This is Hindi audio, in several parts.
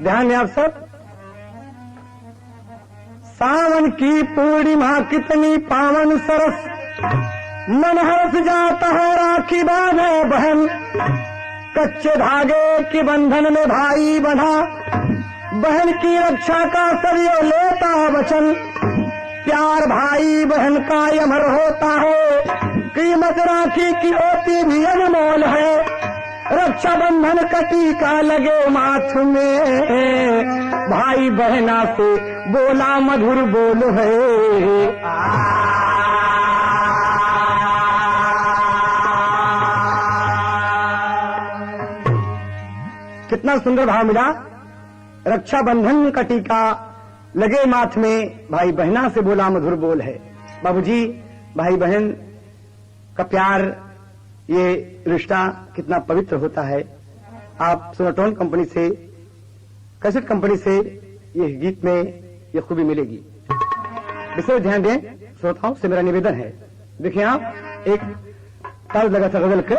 ध्यान है आप सब। सावन की पूर्णिमा कितनी पावन सरस, मन हर्ष जाता है राखी बांधे बहन। कच्चे धागे के बंधन में भाई बंधा, बहन की रक्षा का सदियों लेता वचन। प्यार भाई बहन का अमर होता है, कीमत राखी की होती भी अनमोल है। रक्षा बंधन का टीका लगे माथ में, भाई बहना से बोला मधुर बोल है। कितना सुंदर भाव मिला। रक्षा बंधन का टीका लगे माथ में, भाई बहना से बोला मधुर बोल है। बाबूजी, भाई बहन का प्यार, ये रिश्ता कितना पवित्र होता है। आप सोनाटोन कंपनी से, कैसेट कंपनी से ये गीत में ये खूबी मिलेगी। विशेष ध्यान दें श्रोताओं से, मेरा निवेदन है। देखिए आप, एक ताल लगा था गजल के।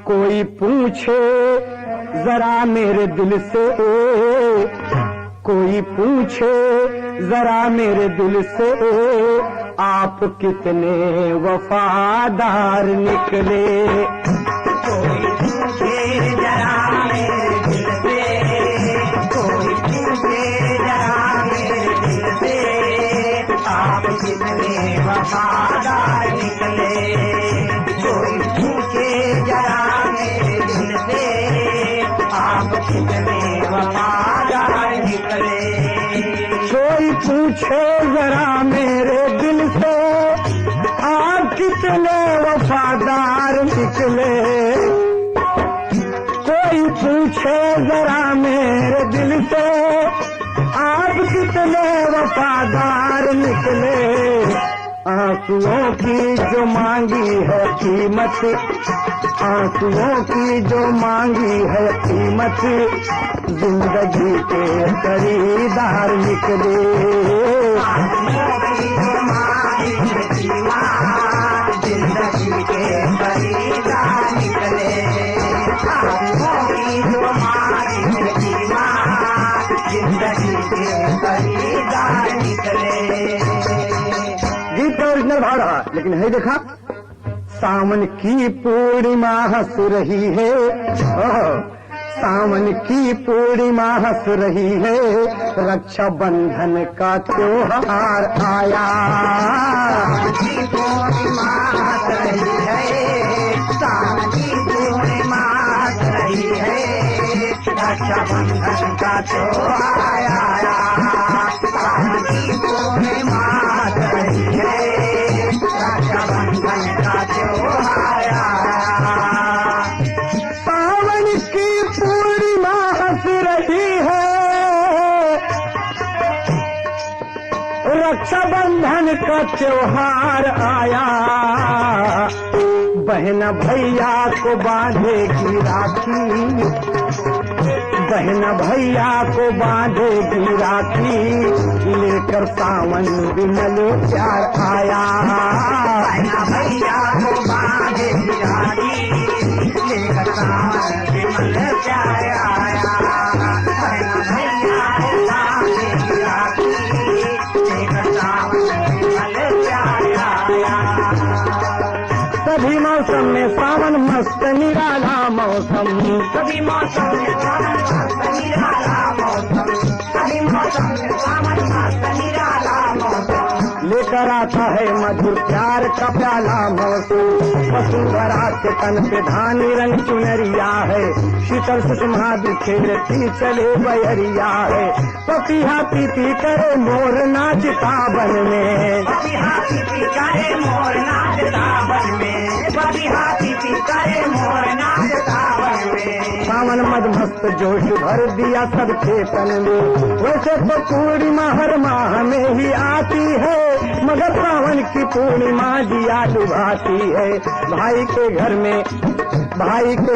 कोई पूछे जरा मेरे दिल से, कोई पूछे जरा मेरे दिल से, आप कितने वफादार निकले। कोई पूछे जरा मेरे दिल से, कोई पूछे जरा मेरे दिल से, आप कितने वफादार निकले। कोई पूछे जरा मेरे दिल से, आप कितने वफादार निकले। कोई पूछे जरा मेरे दिल से, आप कितने वफादार निकले। कोई पूछे जरा मेरे दिल से, आप कितने वफादार निकले। आंसुओं की जो मांगी है कीमत, आंसुओं की जो मांगी है कीमत, जिंदगी के खरीदार निकले। जिंदगी के खरीदार निकले। जिंदगी के खरीदार निकले। गीत का ओरिजिनल भाव रहा, लेकिन है देखा। सावन की पूर्णिमा हंस रही है, सावन की पूर्णिमा हंस रही है, रक्षा बंधन का त्योहार आया। सावन की पूर्णिमा हंस रही है, सावन की पूर्णिमा हंस रही है, रक्षा बंधन का त्योहार आया। सावन की पूर्णिमा हंस रही है, रक्षा बंधन का त्योहार आया। सावन की पूर्णिमा हंस रही है, रक्षा बंधन का त्योहार आया। बहन भैया को बांधेगी राखी, बहन भैया को बांधेगी राखी, लेकर सावन विमल प्यार आया। बहन भैया को बांधेगी राखी, में सावन मस्त निराला मौसम, कभी मौसम में सावन मस्त निराला मौसम, कभी मौसम में सावन मस्त निराला मौसम, लेकर आता है मधुर प्यार का प्याला मौसम। वसुंधरा के तन पे धानी रंग चुनरिया है, शीतल सुषमा बिखेरती चले बयरिया है। पपीहा पीती करे मोर नाचता बन में, पपीहा पीती करे मोर नाचता बन में, पपीहा पीती करे मोर नाचता बन में। सावन मद मस्त जोश भर दिया सबके तन में। वैसे तो पूर्णिमा हर माह में ही आती है, मगर सावन की पूर्णिमा दिया डुबाती है। भाई के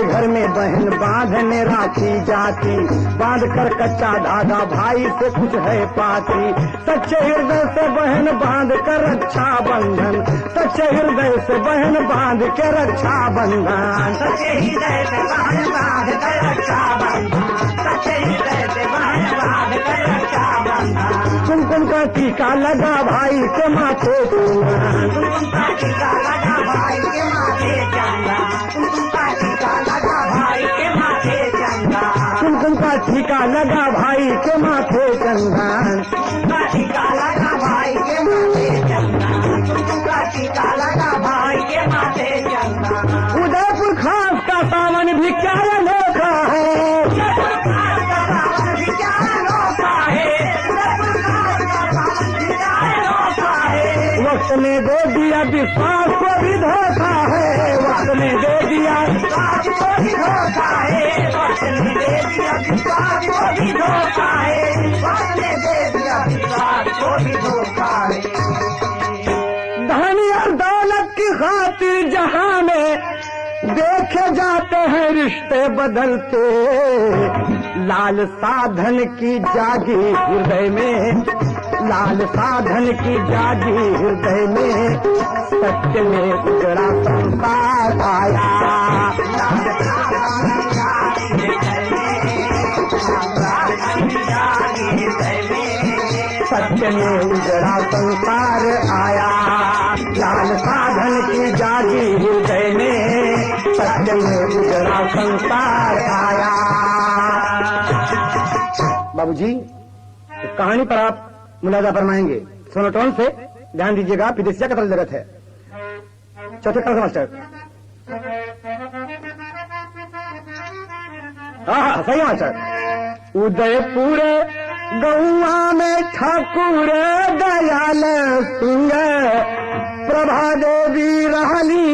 घर में बहन बांधने राखी जाती, बांध कर कच्चा धागा भाई से कुछ है पाती। सच्चे हृदय से बहन बांध कर रक्षा बंधन, सच्चे हृदय से बहन बांध के रक्षा बंधन, सच्चे हृदय से बहन बांध कर रक्षा बंधन, सच्चे हृदय से बहन बांध कर रक्षा बंधन। कुमकुम का टीका लगा भाई के माथे, कुमकुम का टीका लगा भाई के माथे चंदा, कुमकुम का टीका लगा भाई के माथे चंदा, कुमकुम का टीका लगा भाई के माथे चंदन, का टीका लगा भाई के माथे चंदा, कुमकुम का टीका लगा भाई के माथे चंदा। उदयपुर खास का सावन भी क्या अनोखा है, उदयपुर खास का सावन भी क्या अनोखा है, उदयपुर खास का सावन भी क्या अनोखा है। वक्त ने दे दिया विश्वास को भी धोखा है, वक्त ने दे दिया विश्वास को भी धोखा है, वक्त ने दे दिया विश्वास को भी धोखा है, वक्त ने दे दिया विश्वास को भी धोखा है। धन और दौलत की खातिर जहां में देखे जाते हैं रिश्ते बदलते, लाल साधन की जागी हृदय में, लाल साधन की जागी हृदय में, सत्य में उजड़ा संसार आया, लाल साधन की जागी हृदय में, साधन की जागी हृदय में, सत्य में उजड़ा संसार आया, लाल साधन की जागी हृदय में, सत्य में उजड़ा संसार आया। बाबूजी, इस कहानी पर आप मुलाजा फरमाएंगे सोनोटोन से, ध्यान दीजिएगा, विदेशिया का जरूरत है। चौथे क्लास मास्टर। हाँ सही है मास्टर। उदयपुर गौआ में ठाकुर दयाल सिंह, प्रभा देवी रहली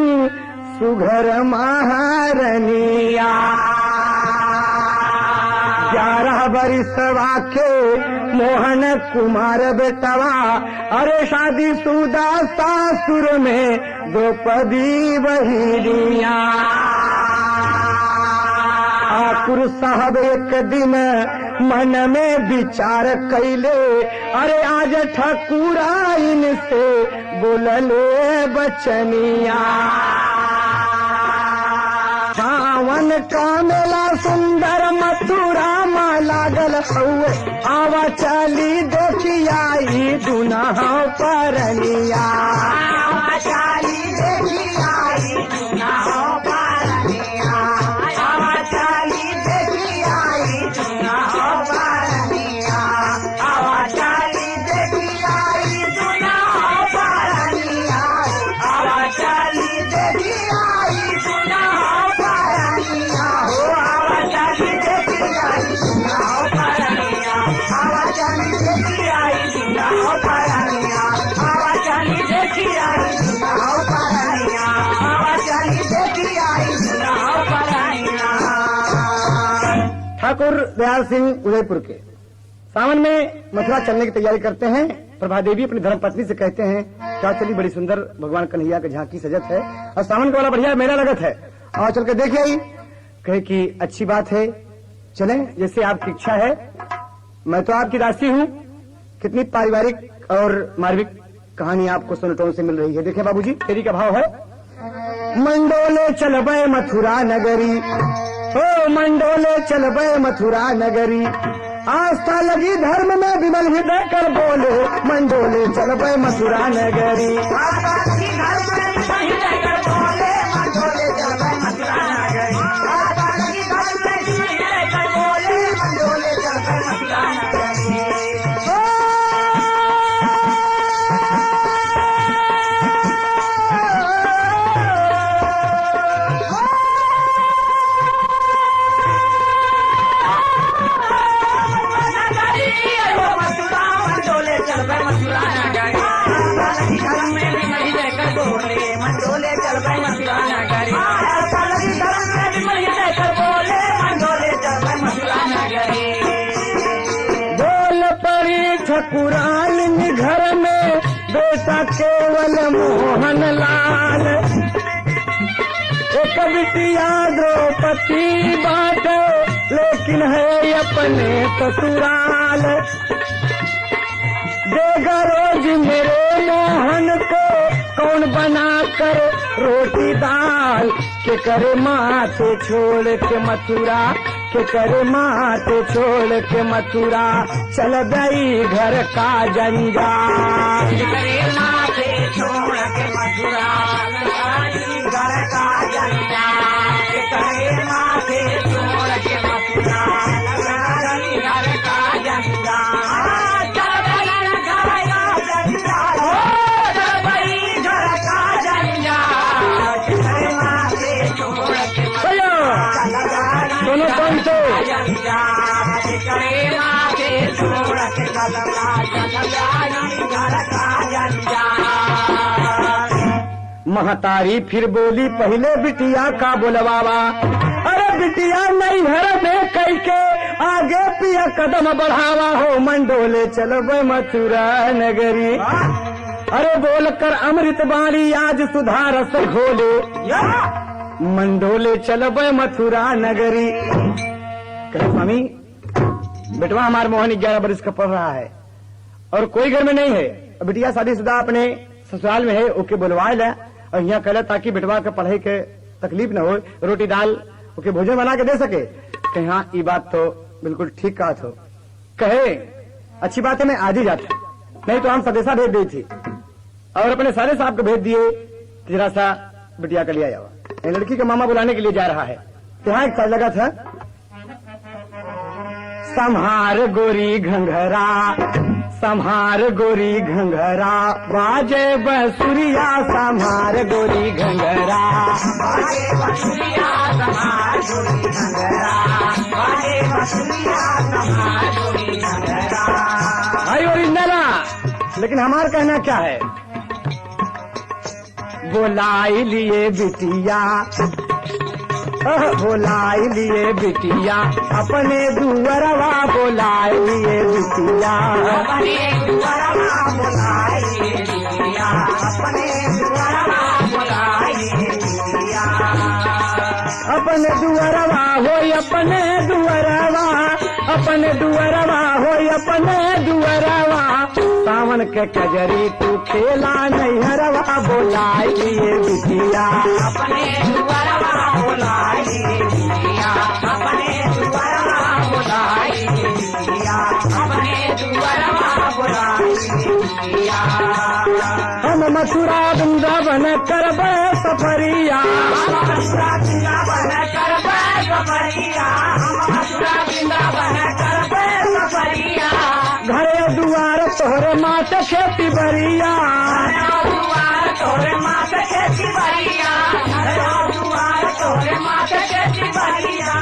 सुघर महारनिया। 11 बरिस वाके मोहन कुमार बेटवा, अरे शादी सुदा सासुर में द्रौपदी बहिरिया। ठाकुर साहब एक दिन मन में विचार कैले, अरे आज ठाकुरा इनसे बोलले बचनिया। सावन का मेला सुंदर मथुरा माँ लागल हुए, आवा चली देखियाई दुनहा परनिया। आवा चली देखियाई दुनहा परनिया, आवा चली देखियाई दुनहा परनिया, आवा चली देखियाई दुनहा परनिया, आवा चली देखियाई दुनहा परनिया, हो आवा चली देखियाई दुनहा परनिया, आवा चली देखियाई दुनहा परनिया, आवा चली देखियाई दुनहा परनिया, आवा चली देखियाई दुनहा परनिया। ठाकुर दयाल सिंह उदयपुर के सावन में मथुरा चलने की तैयारी करते हैं। प्रभा देवी अपनी धर्मपत्नी से कहते हैं, क्या चली बड़ी सुंदर भगवान कन्हैया की झांकी सजत है और सावन का वाला बढ़िया मेला लगत है, और चल के देख आई। कहे कि अच्छी बात है, चलें जैसे आपकी इच्छा है, मैं तो आपकी दासी हूँ। कितनी पारिवारिक और मार्मिक कहानी आपको सोनोटोन से मिल रही है। देखें बाबूजी, तेरी का भाव है। मंडोले चलबे मथुरा नगरी, ओ मंडोले चलबे मथुरा नगरी, आस्था लगी धर्म में विमल हृदय कर बोले, मंडोले चलबे मथुरा नगरी। आस्था लगी धर्म में विमल हृदय कर बोले, मंडोले पुरान घर में बेटा केवल मोहन लाल। एक बिटिया द्रौपदी बात लेकिन है अपने ससुराल। देगा रोज मेरे मोहन को कौन बना कर रोटी दाल। के करे माथे छोड़ के मथुरा, के करे माथे छोड़ के मथुरा, चल गई घर का जंजाल। के करे माथे छोड़ के मथुरा, घर का जंजाल। के करे माथे छोड़ के मथुरा, घर का जंजाल। दोनों पंचो महतारी फिर बोली पहले बिटिया का बोलवावा। अरे बिटिया नहीं घर में कई के आगे पिया कदम बढ़ावा हो। मंडोले चलो बे मथुरा नगरी। अरे बोलकर अमृत बाणी आज सुधार से घोले। मंडोले चलो बे मथुरा नगरी। कहे स्वामी बेटवा हमारे मोहन 11 वर्ष का पढ़ रहा है और कोई घर में नहीं है। बिटिया शादीशुदा अपने ससुराल में है, ओके बुलवाए ले और यहाँ कहला ताकि बेटवा के पढ़ाई के तकलीफ न हो, रोटी दाल ओके भोजन बना के दे सके। कहे हाँ ये बात तो बिल्कुल ठीक कहा थो। कहे अच्छी बात है मैं आज ही जाता, नहीं तो हम सदेशा भेज दी थी और अपने सारे साहब को भेज दिए जरा सा बिटिया का लिया जावा। लड़की का मामा बुलाने के लिए जा रहा है। यहाँ एक साल लगा था। संहार गोरी घंघरा, संहार गोरी घंघरा, बाजे बसुरिया संहार गोरी घंघरा। बाजे बसुरिया संहार गोरी घंघरा, बाजे बसुरिया संहार गोरी घंघरा। भाई ओरिजिनला, लेकिन हमारा कहना क्या है? बोलाई लिए बिटिया, बोलाई लिए बिटिया, अपने दुअरवा बोलाई लिए बिटिया। अपने दुअरवा बोलाई लिए बिटिया, अपने दुअरवा बोलाई लिए बिटिया। अपने दुअरवा हो अपने दुअरवा, अपने दुअरवा हो अपने दुअरवा। सावन के कजरी तू खेला नैहरवा बोलाई लिए बिटिया। अपने दुअरवा बोलाई लिए बिटिया, अपने दुअरवा बोलाई लिए बिटिया, अपने दुअरवा बोलाई लिए बिटिया। हम मथुरा वृंदावन करबे सफरिया, हम मथुरा वृंदावन करबे सफरिया, हम मथुरा वृंदावन करबे सफरिया। घरे दुआर तोहरे मात खेती बरिया, दुआर तोहरे मात खेती बरिया, दुआर तोहरे मात खेती बरिया।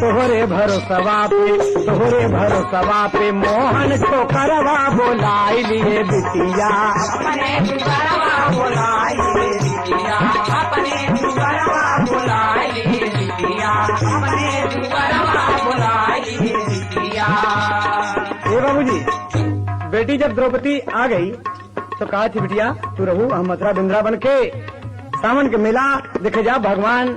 तोहरे भरोसवा पे, तोहरे भरोसवा पे मोहन छोकरवा बोलाई लिए बिटिया। अपने दुआरवा बोलाई लिए बिटिया, अपने दुआरवा बोलाई लिए बिटिया, अपने दुआरवा बोलाई लिए बिटिया। ए बाबूजी, बेटी जब द्रौपदी आ गई तो कहा थी बिटिया तू रहू हम मथुरा वृंदावन के सावन के मेला देखे जा, भगवान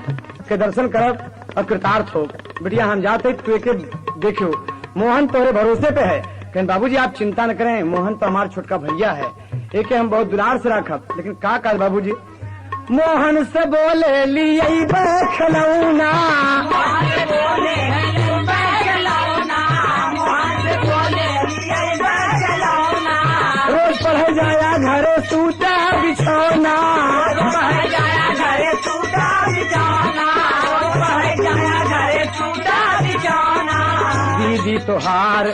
के दर्शन करब और कृतार्थ हो। बिटिया हम जाते तू एक देखियो मोहन तोहरे भरोसे पे है। कहन बाबूजी आप चिंता न करें, मोहन तो हमारा छोटका भैया है, एक हम बहुत दुलार से रखब। लेकिन का काज बाबूजी? मोहन से बोले लिए खिलौना, रोज पढ़ जाया घरे सूता बिछौना, पढ़ जाया घरे सूता बिछौना, पढ़ जाया घरे सूता बिछौना। दीदी तोहार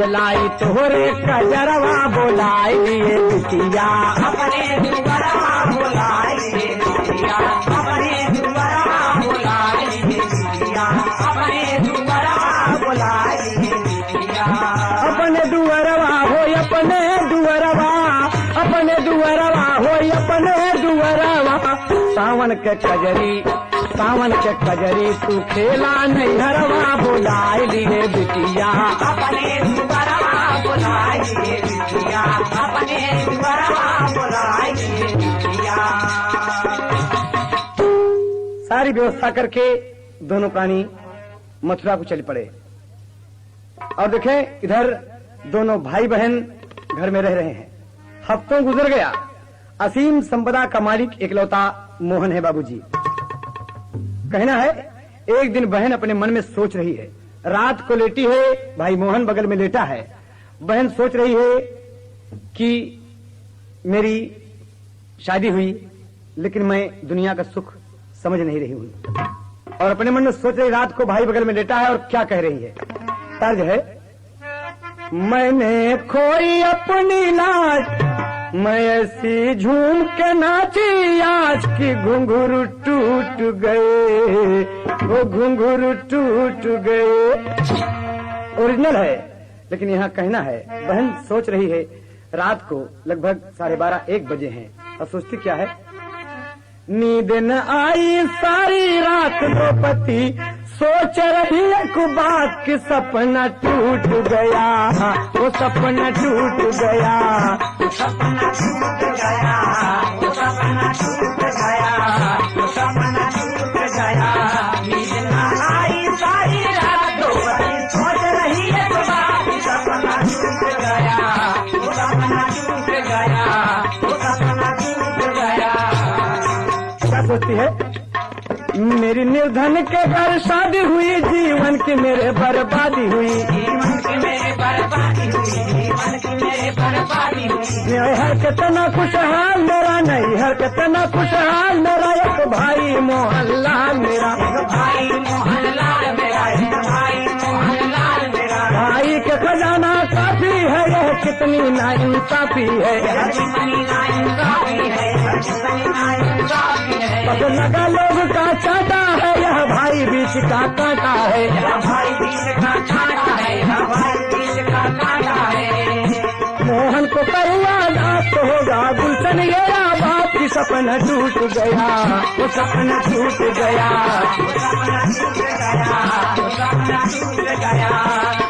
लाई तोहरे कजरवा बोलाई लिए बिटिया। अपने दुआरवा बोलाई लिए बिटिया, अपने दुआरवा बोलाई लिए बिटिया, अपने दुआरवा बोलाई लिए बिटिया। अपने दुअरवा हो अपने दुअरवा, अपने दुअरवा हो अपने दुअरवा। सावन के कजरी, सावन के कजरी तू खेला नैहरवा बोलाई लिए बिटिया। अपने दुआरवा बोलाई बुलाइए बिटिया, अपने दुआरवा बुलाइए बिटिया। सारी व्यवस्था करके दोनों प्राणी मथुरा को चल पड़े। और देखें इधर दोनों भाई बहन घर में रह रहे हैं। हफ्तों गुजर गया। असीम संपदा का मालिक इकलौता मोहन है बाबूजी। कहना है एक दिन बहन अपने मन में सोच रही है, रात को लेटी है, भाई मोहन बगल में लेटा है। बहन सोच रही है कि मेरी शादी हुई लेकिन मैं दुनिया का सुख समझ नहीं रही हूं। और अपने मन में सोच रही, रात को भाई बगल में लेटा है और क्या कह रही है। तर्ज है, मैंने खोई अपनी लाज, मैं ऐसी झूम के नाची आज की घुंघरू टूट गए, वो घुंघरू टूट गए। ओरिजिनल है लेकिन यहाँ कहना है, बहन सोच रही है, रात को लगभग 12:30-1 बजे हैं और सोचती क्या है, नींद न आई सारी रात द्रौपदी, सोच रही एक बात कि सपना टूट गया, वो सपना टूट गया, वो सपना टूट गया, वो सपना टूट गया, वो सपना टूट गया। नींद न आई सारी रात द्रौपदी, सोच रही है तो बात कि सपना टूट गया, वो सपना टूट गया, वो सपना टूट गया। क्या सोचती है, मेरी निर्धन के घर शादी हुई, जीवन की मेरे बर्बादी हुई, जीवन की मेरे बर्बादी हुई, जीवन की मेरे बर्बादी हुई। है कितना खुशहाल मेरा, नहीं है कितना खुशहाल मेरा, एक भाई मोहनलाल मेरा, एक भाई मोहनलाल मेरा, एक भाई मोहनलाल मेरा। भाई के खजाना काफी है, यह कितनी नाइंसाफी है, कितनी नाइंसाफी है, कितनी नाइंसाफी है। पता लगा लोग का चाटा है, यह भाई बीच का कांटा है, यह भाई बीच का कांटा है, यह भाई बीच का कांटा है। मोहन को करुआ रात होगा गुलशन, गया बाप की सपना टूट गया, वो सपना टूट गया, वो सपना टूट गया, वो सपना टूट गया।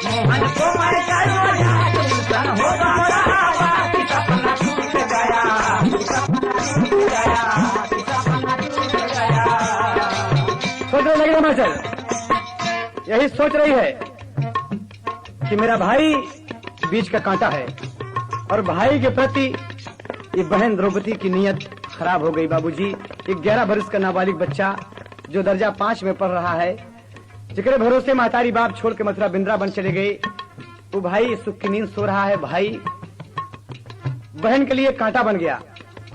मोहन को मैं करुआ गुलशन होगा बाप की सपना टूट गया, सपना टूट गया, सपना टूट गया। सोचने लगे मास्टर, यही सोच रही है कि मेरा भाई बीच का कांटा है और भाई के प्रति ये बहन द्रौपदी की नीयत खराब हो गई बाबूजी। 11 वर्ष का नाबालिग बच्चा जो दर्जा 5 में पढ़ रहा है, जिक्र भरोसे महतारी बाप छोड़ के मथुरा वृंदावन चले गए, वो भाई सुख की नींद सो रहा है। भाई बहन के लिए कांटा बन गया।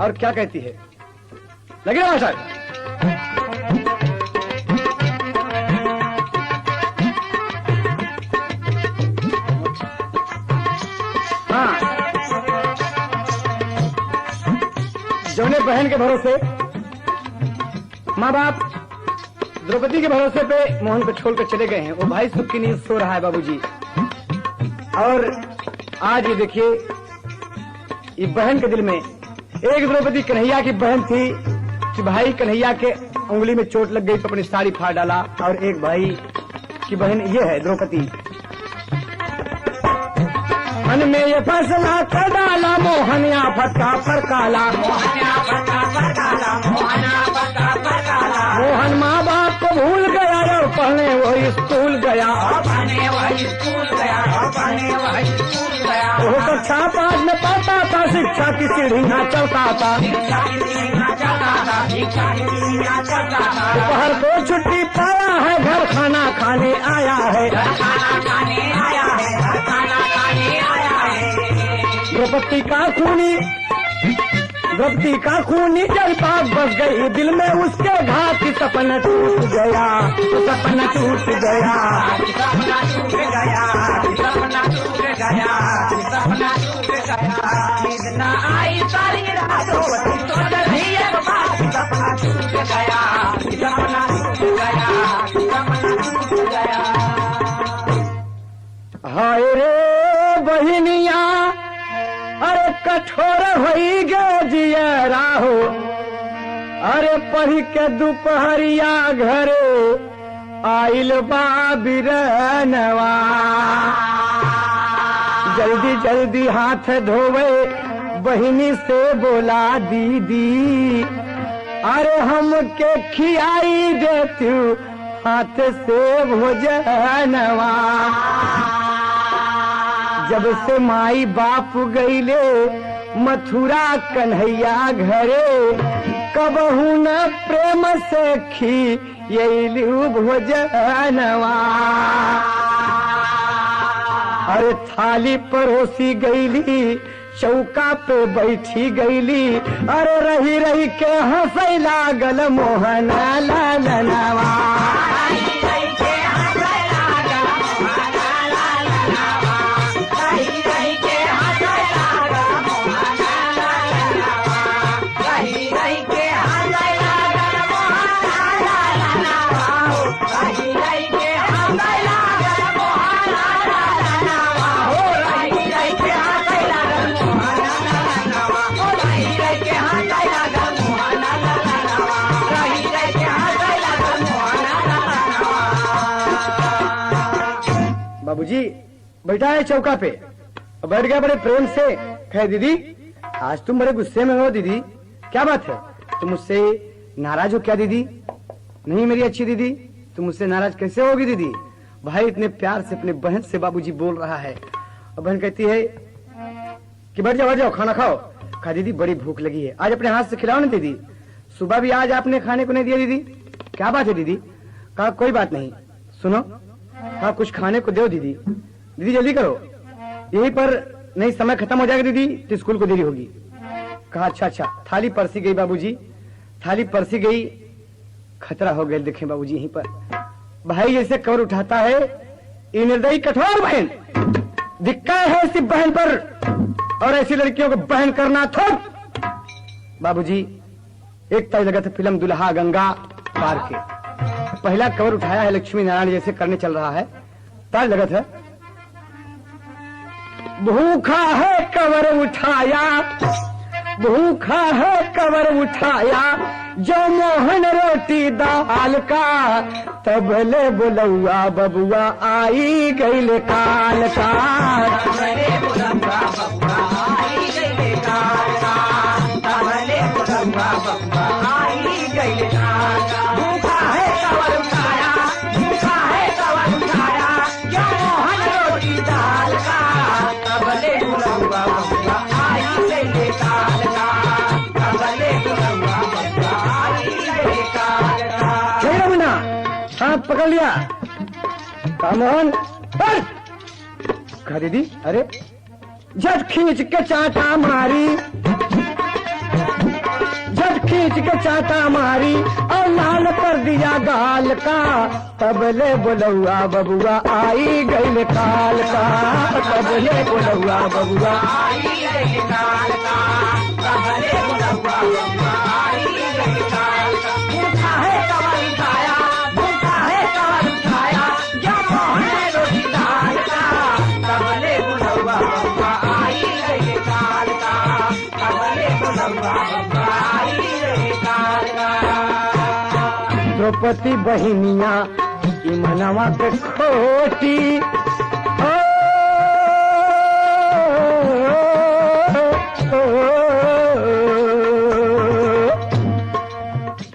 और क्या कहती है, लगे ना मास्टर, हाँ, जौने बहन के भरोसे माँ बाप द्रौपदी के भरोसे पे मोहन को छोड़कर चले गए हैं, वो भाई सुख की नींद सो रहा है बाबूजी। और आज ये देखिए, ये बहन के दिल में, एक द्रौपदी कन्हैया की बहन थी कि भाई कन्हैया के उंगली में चोट लग गई तो अपनी साड़ी फाड़ डाला, और एक भाई की बहन ये है द्रौपदी। मन में ये फैसला कर डाला मोहन आफत का पर काला, मोहन माँ बाप को भूल गया और पढ़ने वही स्कूल गया, वो कक्षा 5 में पढ़ता था, शिक्षा की सीढ़ी न चलता था, दोपहर को छुट्टी पाया है, घर खाना खाने आया है, द्रौपदी का खूनी जल पाप बस गई दिल में उसके घात की, सपना टूट गया, सपना टूट गया, सपना टूट गया, सपना टूट गया, सपना टूट गया। नींद न आई सारी रात द्रौपदी सोच रही है बात, सपना टूट गया, सपना टूट गया, सपना टूट गया। हाय रे बहिनिया, अरे कठोर होई गे जियरा हो, अरे पढ़ी के दोपहरिया घरे आइल बा बिरनवा, जल्दी जल्दी हाथ धोवे बहिनी से बोला दीदी, अरे हमके खियाई देती हाथ से भोजनवा। जब से माई बाप गईले मथुरा कन्हैया घरे, कबहू न प्रेम से खियलू भोजनवा। अरे थाली परोसी गईली चौका पे बैठी गईली, अरे रही रही के हंसै लागल मोहन लालनवा। बाबूजी बैठा है चौका पे, बैठ गया बड़े प्रेम से। कहे दीदी आज तुम बड़े गुस्से में हो दीदी, क्या बात है? तुम मुझसे नाराज हो क्या दीदी? नहीं मेरी अच्छी दीदी, तुम मुझसे नाराज कैसे होगी दीदी? भाई इतने प्यार से अपने बहन से बाबूजी बोल रहा है, और बहन कहती है कि बैठ जाओ खाना खाओ। कहा दीदी बड़ी भूख लगी है, आज अपने हाथ से खिलाओ ना दीदी, सुबह भी आज आपने खाने को नहीं दिया दीदी, क्या बात है दीदी? कहा कोई बात नहीं, सुनो, कहा कुछ खाने को दो दीदी, दीदी जल्दी करो, यहीं पर नहीं समय खत्म हो जाएगा दीदी तो स्कूल को देरी होगी। कहा अच्छा। थाली परसी गई बाबूजी, थाली परसी गई, खतरा हो गया। देखें बाबूजी यहीं पर भाई जैसे कवर उठाता है, ये निर्दयी कठोर बहन, धिक्कार है ऐसी बहन पर, और ऐसी लड़कियों को बहन करना थोक। बाबूजी एक तय लगा था फिल्म दुल्हा गंगा पार के, पहला कवर उठाया है लक्ष्मी नारायण जैसे करने चल रहा है, तार लगा था भूखा है कवर उठाया, भूखा है कवर उठाया, जो मोहन रोटी दाल का, तबले बुलौआ बबुआ आई गईल काल का। तबले बुलौआ बबुआ आई गईल काल का, तबले बुलौआ बबुआ आई गईल काल का। भूखा है कवर उठाया, भूखा है कवर उठाया, जो मोहन रोटी दाल का, तबले बुलौआ बबुआ आई गईल काल का, तबले बुलौआ बबुआ आई गईल काल का। हाथ पकड़ लिया, मोहन कहा दीदी, अरे झट खींच के चाटा मारी, झट खींच के चाटा मारी, और लाल कर दिया गाल का, तबले बुलौआ बबुआ आई गईल काल का, तबले बुलौआ बबुआ आई गईल काल का, तबले बुलौआ बबुआ आई गईल काल का। भूखा है कवर उठाया, भूखा है कवर उठाया, जो मोहन रोटी दाल का, तबले बुलौआ बबुआ आई गईल काल का, तबले बुलौआ बबुआ आई गईल काल का। द्रौपदी बहिनिया की मनवा के खोटी,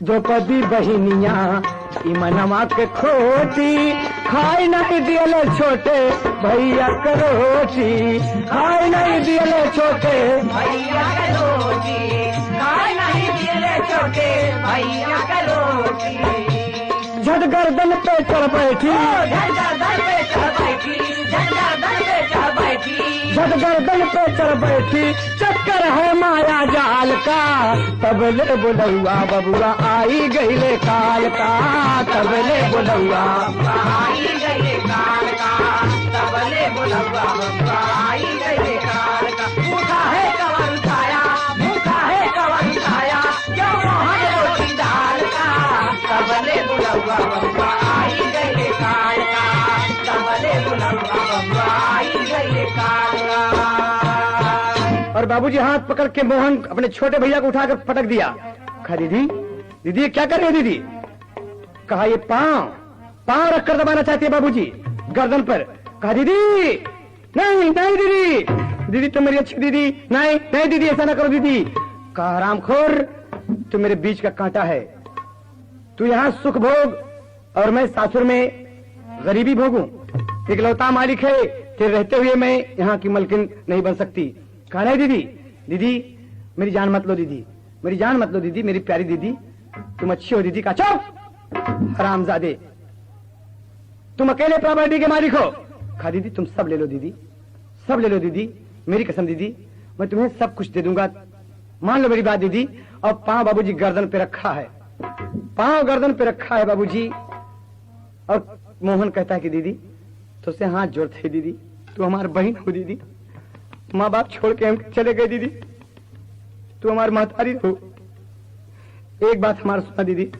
द्रौपदी बहिनिया मनवा के खोटी, खाई नहीं दियल छोटे भैया के रोटी, खाई नहीं दियल छोटे भैया के रोटी, खाई नहीं दियल छोटे भैया के रोटी। झट गर्दन पे चढ़ बैठी, झट गर्दन पे चढ़ बैठी, झट गर्दन पे चढ़ बैठी, झट गर्दन पे चढ़ बैठी, चक्कर है माया जाल का, तबले बुलौआ बबुआ आई गईले काल का, तबले बुलौआ आई गईले काल का, तबले बुलौआ बबुआ आई गईले काल का। भूखा है कवर उठाया, भूखा है कवर उठाया, जो मोहन रोटी दाल का, तबले बुलौआ बबुआ आई गईले काल का, तबले बुलौआ बबुआ आई गईले काल का। और बाबूजी हाथ पकड़ के मोहन अपने छोटे भैया को उठाकर पटक दिया। कहा दीदी, दीदी क्या कर रही है दीदी? कहा ये पांव रखकर दबाना चाहती है बाबूजी गर्दन पर। कहा दीदी नहीं नहीं दीदी, दीदी तुम मेरी अच्छी दीदी, नहीं नहीं दीदी ऐसा ना करो दीदी। कहा हरामखोर, तू मेरे बीच का कांटा है, तू यहाँ सुख भोग और मैं सासुर में गरीबी भोगूं। इकलौता मालिक है, तेरे रहते हुए मैं यहाँ की मलकिन नहीं बन सकती। कहा नहीं दीदी, दीदी मेरी जान मत लो दीदी, मेरी जान मत लो दीदी, मेरी प्यारी दीदी, तुम अच्छी हो दीदी। का चुप हरामजादे, तुम अकेले प्रॉपर्टी के मालिक हो। कहा दीदी तुम सब ले लो दीदी, सब ले लो दीदी, मेरी कसम दीदी, मैं तुम्हें सब कुछ दे दूंगा, मान लो मेरी बात दीदी। और पांव बाबूजी गर्दन पे रखा है, पांव गर्दन पे रखा है बाबूजी। और मोहन कहता है कि दीदी तुझसे हाथ जोड़ते हैं दीदी, तू हमारी बहन हो दीदी, माँ बाप छोड़ के हम चले गए दीदी, तू हमारी महतारी हो, एक बात हमारा सुना दीदी।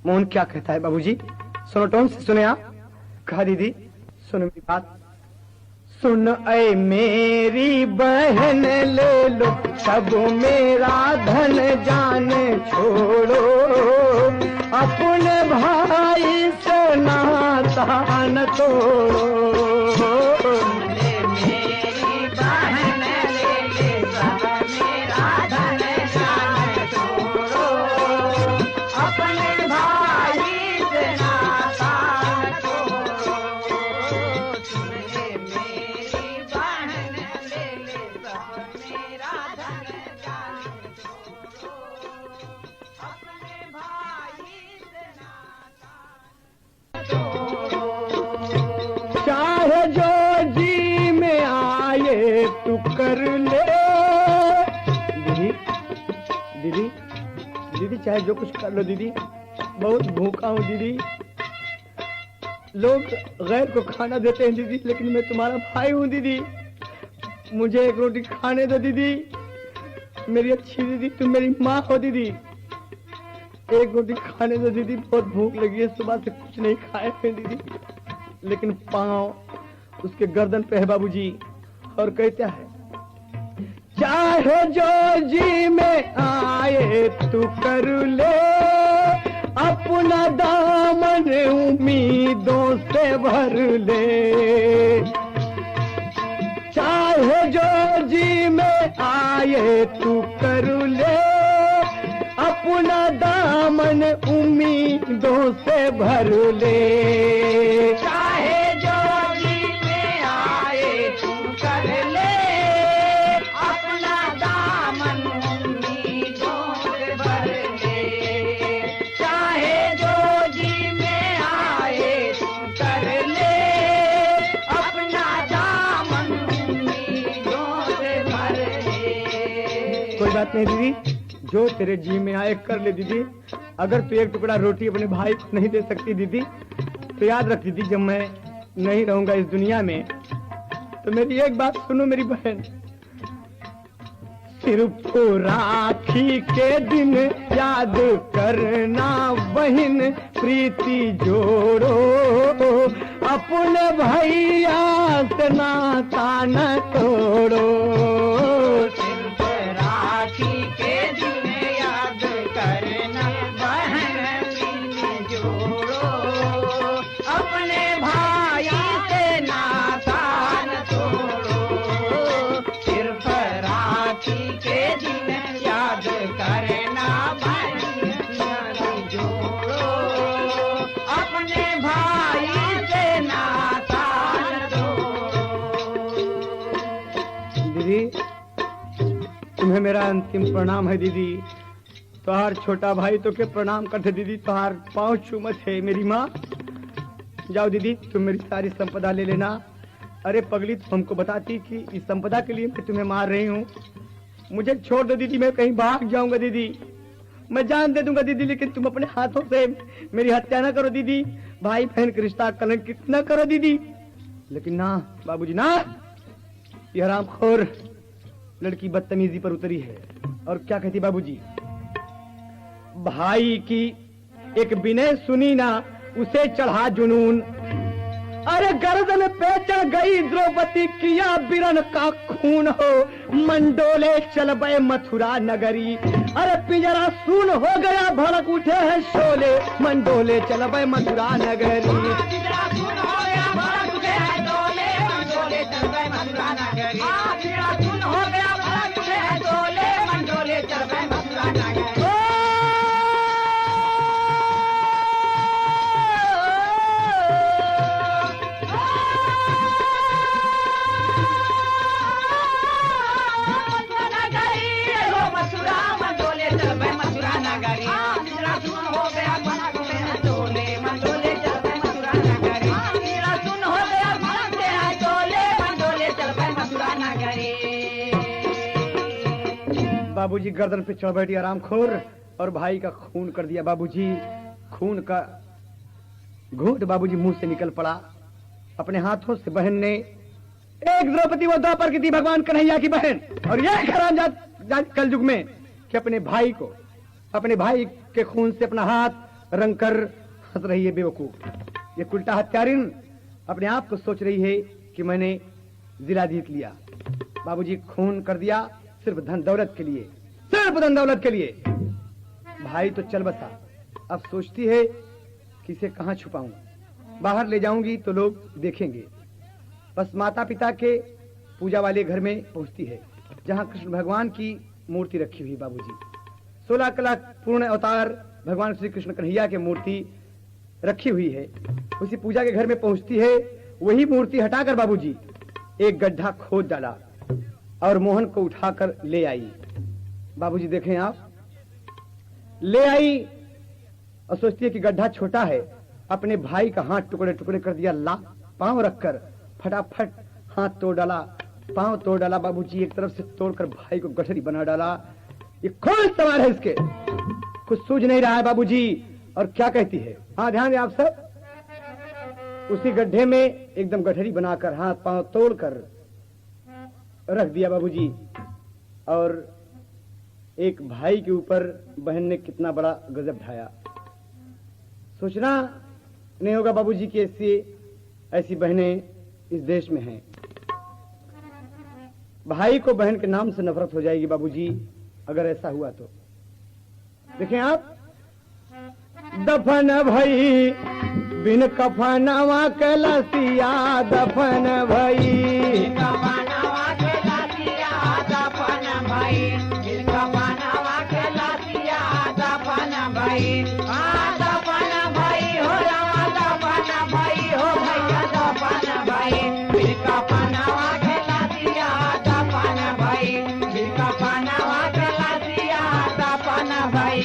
मोहन क्या कहता है बाबूजी, सोनोटोन से सुने आप। कहा दीदी सुनो मेरी बात, सुन ऐ मेरी बहन ले लो सब मेरा धन जान छोड़ो, अपने भाई से नाता न तोड़ो। मेरी बहन ले ले सब मेरा धन जान छोड़ो, अपने भाई से नाता न तोड़ो। मेरी बहन ले ले सब मेरा धन जान छोड़ो, अपने भाई से नाता चाहे जो जी में आए तू कर ले। दीदी दीदी दीदी चाहे जो कुछ कर लो दीदी, बहुत भूखा हूँ दीदी, लोग गैर को खाना देते हैं दीदी, लेकिन मैं तुम्हारा भाई हूँ दीदी, मुझे एक रोटी खाने दो दीदी, मेरी अच्छी दीदी, तुम मेरी माँ हो दीदी, एक रोटी खाने दो दीदी, बहुत भूख लगी है, सुबह से कुछ नहीं खाए हैं दीदी। लेकिन पांव उसके गर्दन पे है बाबूजी, और कहता है चाहे जो जी में आए तू कर ले, अपना दामन उम्मीदों से भर ले। चाहे जो जी में आए तू कर ले, अपना दामन उम्मीदों से भर ले। चाहे जो जी में आए तू कर ले, अपना दामन उम्मीदों से भर ले। चाहे जो जी में आए तू कर ले, अपना दामन उम्मीदों से भर ले। कोई बात नहीं दीदी, जो तेरे जी में आए कर ले दीदी। अगर तू एक टुकड़ा रोटी अपने भाई को नहीं दे सकती दीदी, तो याद रख दीदी, जब मैं नहीं रहूंगा इस दुनिया में, तो मेरी एक बात सुनो मेरी बहन, सिर्फ राखी के दिन याद करना बहन, प्रीति जोड़ो, अपने भैया से नाता न तोड़ो। राखी के दिन याद करना बहन, प्रीति जोड़ो, अपने भाई से नाता न तोड़ो। सिर्फ राखी के दिन याद करना बहन, प्रीति जोड़ो, अपने भाई से नाता न तोड़ो। दीदी तुम्हें मेरा अंतिम प्रणाम है दीदी, तोहार छोटा भाई तो के प्रणाम करते दीदी, तोहार पाँव चूमत है मेरी माँ। जाओ दीदी तुम मेरी सारी संपदा ले लेना। अरे पगली तुम हमको बताती कि इस संपदा के लिए मैं तुम्हें मार रही हूँ, मुझे छोड़ दो दीदी, मैं कहीं भाग जाऊंगा दीदी, मैं जान दे दूंगा दीदी, लेकिन तुम अपने हाथों से मेरी हत्या ना करो दीदी, भाई बहन का रिश्ता कलंकित न करो दीदी। लेकिन ना बाबूजी ना, ये हरामखोर लड़की बदतमीजी पर उतरी है। और क्या कहती बाबूजी, भाई की एक विनय सुनी ना, उसे चढ़ा जुनून। अरे गर्दन पे चढ़ गई द्रौपदी, किया बिरन का खून हो, मंडोले चल बे मथुरा नगरी। अरे पिंजरा सुन हो गया, भड़क उठे हैं शोले, मंडोले चल बे मथुरा नगरी। मंडोले चल गए मथुरा नगरी बीड़ा सुन हो गया भरत से डोले मंडोले चल गए मथुरा नगरी बाबूजी गर्दन पे चढ़ बैठी आरामखोर और भाई का खून कर दिया। बाबूजी खून का घूंट बाबूजी मुंह से निकल पड़ा। अपने हाथों से बहन ने एक द्रौपदी वो द्वापर की थी भगवान कन्हैया की बहन और ये हरामजाद कल युग में कि अपने भाई को अपने भाई के खून से अपना हाथ रंग कर हंस रही है बेवकूफ। ये उल्टा हत्यारिन अपने आप को सोच रही है कि मैंने जिला जीत लिया। बाबूजी खून कर दिया सिर्फ धन दौलत के लिए, सिर्फ धन दौलत के लिए। भाई तो चल बसा, अब सोचती है कि इसे कहां छुपाऊं, बाहर ले जाऊंगी तो लोग देखेंगे। बस माता पिता के पूजा वाले घर में पहुंचती है जहां कृष्ण भगवान की मूर्ति रखी हुई। बाबूजी 16 कला पूर्ण अवतार भगवान श्री कृष्ण कन्हैया की मूर्ति रखी हुई है। उसी पूजा के घर में पहुंचती है, वही मूर्ति हटाकर बाबूजी एक गड्ढा खोद डाला और मोहन को उठाकर ले आई। बाबूजी देखें आप, ले आई और सोचती है कि गड्ढा छोटा है। अपने भाई का हाथ टुकड़े टुकड़े कर दिया, ला पांव रखकर फटाफट हाथ तोड़ डाला, पांव तोड़ डाला। बाबूजी एक तरफ से तोड़कर भाई को गठरी बना डाला। ये कौन सवाल है इसके, कुछ सूझ नहीं रहा है बाबूजी। और क्या कहती है, हाँ ध्यान दें आप सब, उसी गड्ढे में एकदम गठरी बनाकर हाथ पांव तोड़कर रख दिया बाबूजी। और एक भाई के ऊपर बहन ने कितना बड़ा गजब ढाया। सोचना नहीं होगा बाबूजी कि ऐसी बहनें इस देश में हैं। भाई को बहन के नाम से नफरत हो जाएगी बाबूजी अगर ऐसा हुआ तो। देखें आप, दफन भई बिन कफनवा के लसिया, दफन भई कफनवा के लसिया, दफन भई कफनवा के लसिया, दफन भई दफन भई हो रामा, दफन भई हो भैया, दफन भई बिन कफनवा के लसिया, दफन भई बिन कफनवा के लसिया, दफन भई।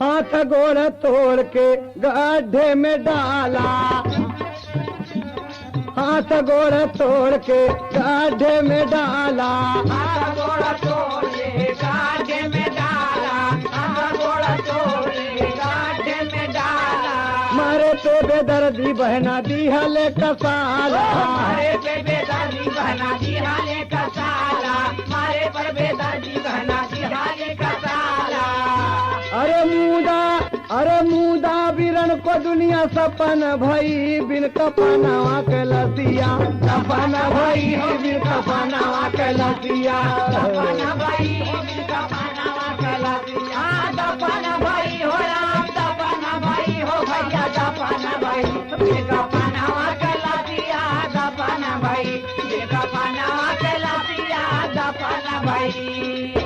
हाथ गोड़ तोड़ के गड्ढे में डाला, हाथ गोड़ तोड़ के गड्ढे में डाला, हाथ गोड़ तोड़ के गड्ढे में डाला, हाथ गोड़ तोड़ के गड्ढे में डाला। मारे पे बेदर्दी बहना दी हले कसाला, मारे पे बेदर्दी बहना दी हले कसाला, मारे पर बेदर्दी बहना दी हले कसाला। अरे मुदा बिरन को दुनिया सपन भई बिन कफनवा के लसिया, सपन भई बिन कफनवा के लसिया, दफन भई बिन कफनवा के लसिया, दफन भई हो राम, दफन भई हो भैया, दफन भई बिन कफनवा के लसिया, दफन भई बिन कफनवा के लसिया, दफन भई।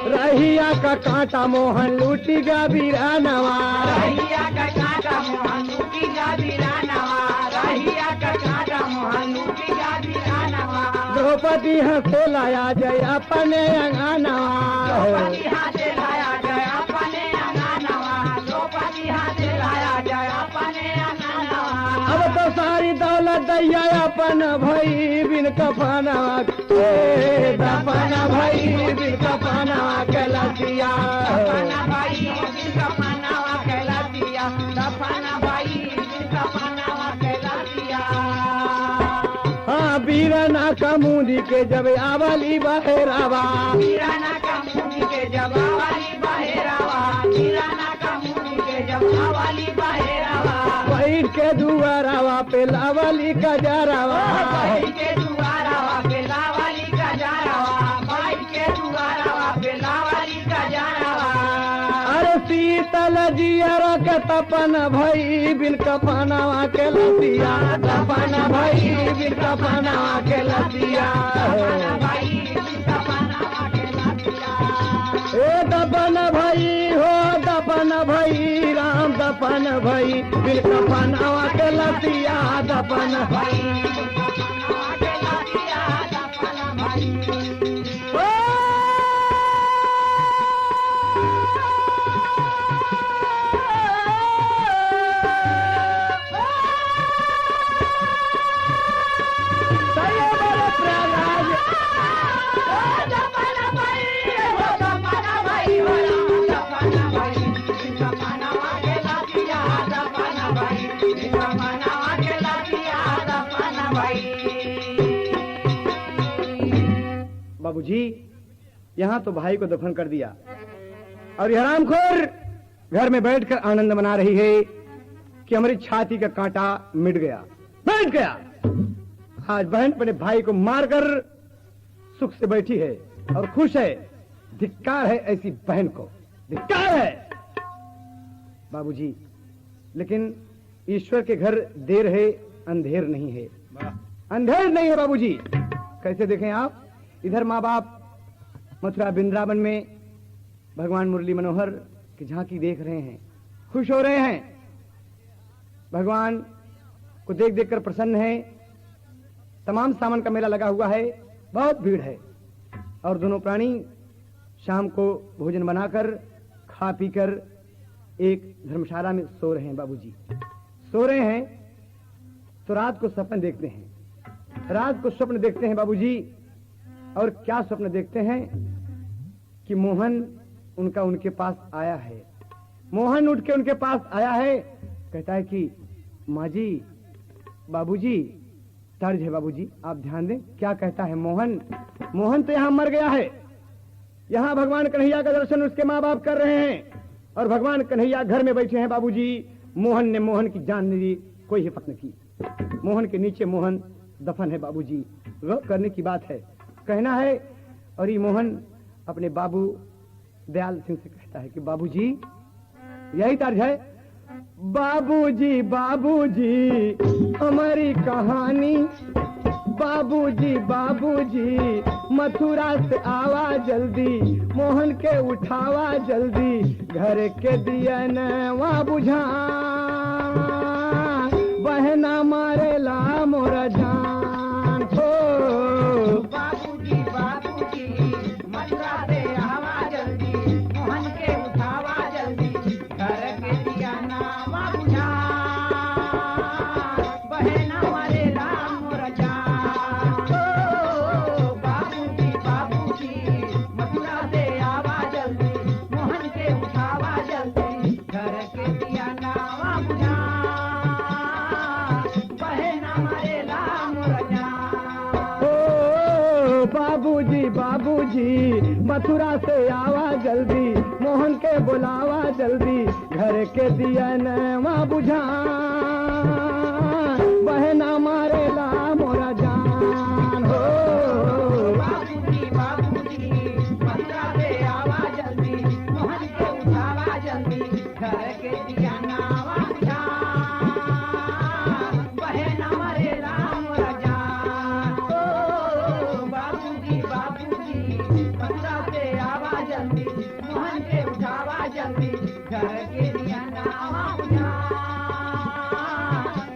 रहिया का कांटा मोहन लूटी गा बिरानवा, रहिया का कांटा मोहन लूटी गा बिरानवा, रहिया का कांटा मोहन लूटी गा बिरानवा। द्रौपदी हंसे लाया जय अपने अंगनवा, द्रौपदी हाथे लाया जय अपने अंगनवा, द्रौपदी हाथे लाया जय अपने अंगनवा। अब तो सारी दौलत दैया अपन भई बिन कफनवा के, दफन भई बिन कफनवा के लसिया, दफन भई बिन कफनवा के लसिया, दफन भई बिन कफनवा के लसिया। हाँ बीरना कमूदी के जब आवली बहेरावा, बीरना कमूदी के जब आवली बहेरावा, बीरना कमूदी के जब आवली बहेरावा। बैठ के दुआरावा पे लावली कजरावा, बैठ के दुआरावा पे लावली कजरावा, बैठ के दुआरावा पे लावली कजरावा। अरे शीतल जी पियरा के तपन भई बिन कफनवा के लतिया तपन भई बिन कफनवा के लतिया ए दपन भई हो दपन भई राम दपन भई बिन कफनवा के लतिया दपन भई बाबूजी यहाँ तो भाई को दफन कर दिया और यह हरामखोर घर में बैठकर आनंद मना रही है कि हमारी छाती का कांटा मिट गया, बैठ गया। आज बहन अपने भाई को मारकर सुख से बैठी है और खुश है। धिक्कार है ऐसी बहन को, धिक्कार है बाबूजी। लेकिन ईश्वर के घर देर है अंधेर नहीं है, अंधेर नहीं है बाबूजी। कैसे देखें आप, इधर माँ बाप मथुरा वृंदावन में भगवान मुरली मनोहर की झांकी देख रहे हैं, खुश हो रहे हैं, भगवान को देख देखकर प्रसन्न है। तमाम सामान का मेला लगा हुआ है, बहुत भीड़ है और दोनों प्राणी शाम को भोजन बनाकर खा पीकर एक धर्मशाला में सो रहे हैं बाबूजी। सो रहे हैं तो रात को सपन देखते हैं, रात को स्वप्न देखते हैं बाबूजी। और क्या स्वप्न देखते हैं कि मोहन उनके पास आया है। मोहन उठ के उनके पास आया है, कहता है कि माँ जी, बाबूजी, तर्ज है बाबूजी, आप ध्यान दें क्या कहता है मोहन। मोहन तो यहाँ मर गया है, यहाँ भगवान कन्हैया का दर्शन उसके माँ बाप कर रहे हैं और भगवान कन्हैया घर में बैठे हैं बाबूजी। मोहन ने मोहन की जान नहीं दी, कोई हिफत न की। मोहन के नीचे मोहन दफन है बाबूजी। गौर करने की बात है, कहना है। और ये मोहन अपने बाबू दयाल सिंह से कहता है कि बाबूजी, यही तर्ज है, बाबूजी बाबूजी हमारी कहानी, बाबूजी बाबूजी मथुरा से आवा जल्दी, मोहन के उठावा जल्दी, घर के दिया नवा बुझा, बहना मारे ला मोरा जान हो। बाबूजी बाबूजी मथुरा से आवा जल्दी, मोहन के उठावा जल्दी, घर के दिया नवा बुझा, बहना मारे ला मोरा जान हो। बाबूजी बाबूजी मथुरा से आवा जल्दी, मोहन के उठावा जल्दी, घर के दिया नवा बुझा, बहना मारे ला मोरा जान। बाबूजी बाबूजी मथुरा से आवा जल्दी, मोहन के बुलावा जल्दी, घर के दिया नवा बुझा, बहना मारे ला मोरा जान हो। बाबूजी बाबूजी मथुरा से आवा जल्दी, मोहन के उठावा जल्दी, घर के दिया नवा बुझा, बहना मारे ला मोरा जान हो। बाबूजी बाबूजी मथुरा से आवा जल्दी, मोहन के उठावा जल्दी, घर के दिया नवा बुझा,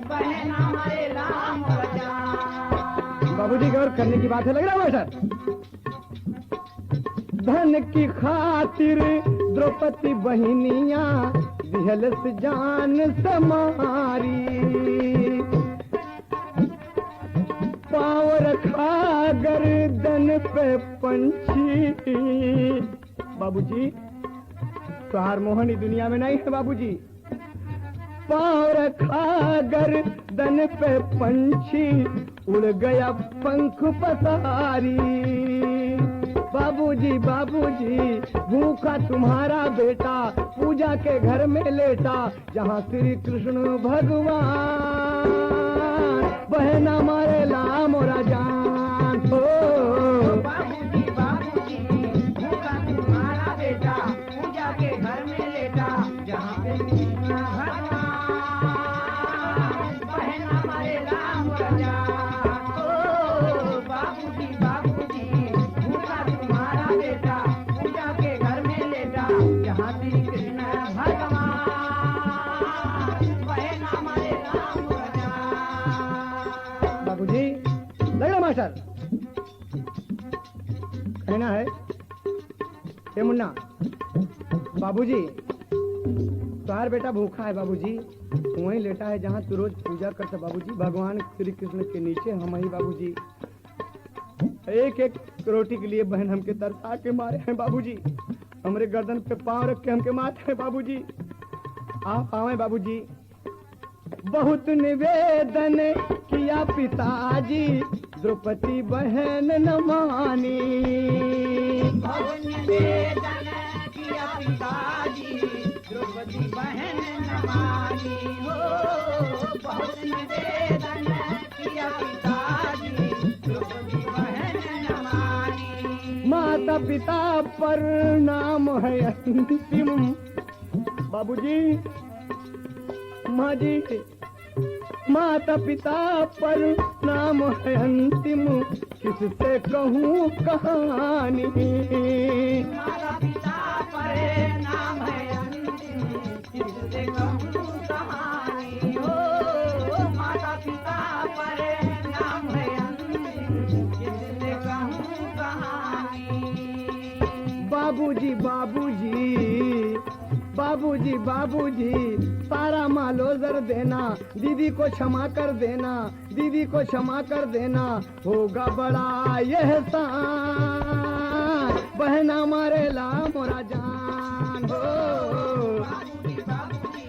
बहना मारे ला मोरा जान। बाबूजी गौर करने की बात है, लग रहा है सर। धन की खातिर द्रौपदी बहनिया दिहल से जान समारी, पाँव रखा गर्दन पे पंछी। बाबूजी तुहार मोहनी दुनिया में नहीं है बाबूजी। पाँव रखा गर्दन पे पंछी, उड़ गया पंख पसारी। बाबूजी बाबूजी भूखा तुम्हारा बेटा, पूजा के घर में लेटा, जहाँ श्री कृष्ण भगवान, बहना मारे ला मोरा जान हो। बाबूजी बाबूजी भूखा तुम्हारा बेटा, पूजा के घर में लेटा, जहाँ पे बहना मारे राम राजा ओ बाबूजी बाबूजी भूखा तुम्हारा बेटा पूजा के घर में लेटा जहाँ श्री कृष्ण भगवान बहना मारे राम राजा। बाबूजी लग रहा मास्टर कहना है ये मुन्ना बाबूजी तुम्हारा बेटा भूखा है बाबूजी वहीं लेटा है जहाँ तू रोज पूजा करता बाबूजी भगवान श्री कृष्ण के नीचे हम ही बाबूजी एक एक रोटी के लिए बहन हमके तरसा के मारे हैं बाबूजी हमरे गर्दन पे पांव रख के हमके मारते हैं बाबूजी आप आवे बाबूजी बहुत निवेदन किया पिताजी द्रौपदी बहन न मानी बहुत निवेदन किया पिताजी द्रौपदी बहन न मानी हो बहुत निवेदन किया पिताजी द्रौपदी बहन न मानी। माता पिता पर नाम है अंतिम बाबूजी माँ जी माता पिता पर नाम है अंतिम किससे कहूँ कहानी माता पिता पर नाम है अंतिम किससे कहूँ कहानी हो माता पिता पर नाम है अंतिम किससे कहूँ कहानी। बाबूजी बाबूजी बाबूजी बाबूजी सारा मालो जर देना दीदी को क्षमा कर देना दीदी को क्षमा कर देना होगा बड़ा यह बहना मारे ला मोरा जान हो बाबूजी बाबूजी